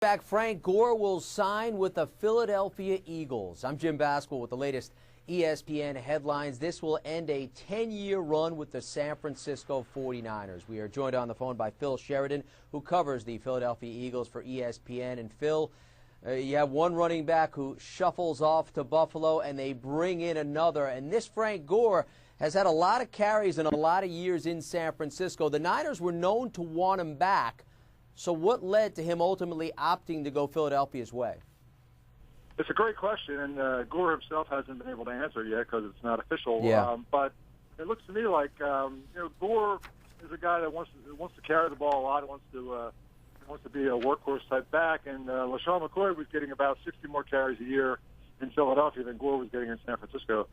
Back, Frank Gore will sign with the Philadelphia Eagles. I'm Jim Basquill with the latest ESPN headlines. This will end a 10-year run with the San Francisco 49ers. We are joined on the phone by Phil Shrader, who covers the Philadelphia Eagles for ESPN. And Phil, you have one running back who shuffles off to Buffalo, and they bring in another. And this Frank Gore has had a lot of carries and a lot of years in San Francisco. The Niners were known to want him back. So what led to him ultimately opting to go Philadelphia's way? It's a great question, and Gore himself hasn't been able to answer it yet because it's not official. Yeah. But it looks to me like Gore is a guy that wants to carry the ball a lot. Wants to be a workhorse type back. And LaShawn McCoy was getting about 60 more carries a year in Philadelphia than Gore was getting in San Francisco.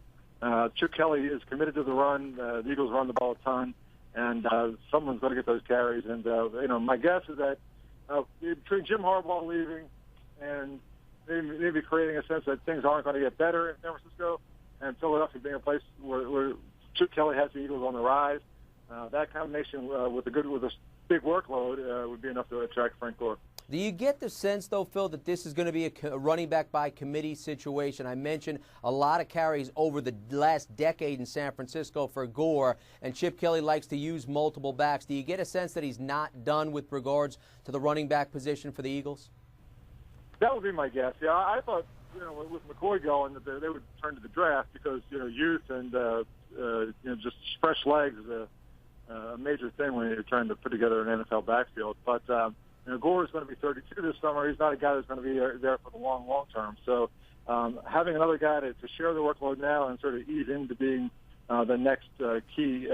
Chip Kelly is committed to the run. The Eagles run the ball a ton. And someone's going to get those carries. And, my guess is that between Jim Harbaugh leaving and maybe creating a sense that things aren't going to get better in San Francisco and Philadelphia being a place where Chip Kelly has the Eagles on the rise, that combination with a big workload would be enough to attract Frank Gore. Do you get the sense, though, Phil, that this is going to be a running back by committee situation? I mentioned a lot of carries over the last decade in San Francisco for Gore, and Chip Kelly likes to use multiple backs. Do you get a sense that he's not done with regards to the running back position for the Eagles? That would be my guess. Yeah, I thought, with McCoy going, that they would turn to the draft because, youth and, just fresh legs is a major thing when you're trying to put together an NFL backfield. But, Gore is going to be 32 this summer. He's not a guy that's going to be there for the long term. So having another guy to share the workload now and sort of ease into being the next key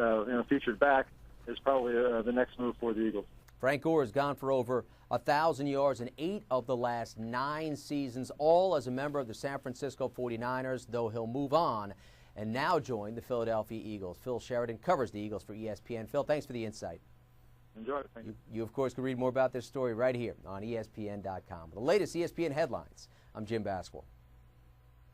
featured back is probably the next move for the Eagles. Frank Gore has gone for over 1,000 yards in 8 of the last 9 seasons, all as a member of the San Francisco 49ers, though he'll move on and now join the Philadelphia Eagles. Phil Shrader covers the Eagles for ESPN. Phil, thanks for the insight. Enjoy it. Thank you. You, of course, can read more about this story right here on ESPN.com. The latest ESPN headlines. I'm Jim Basquill.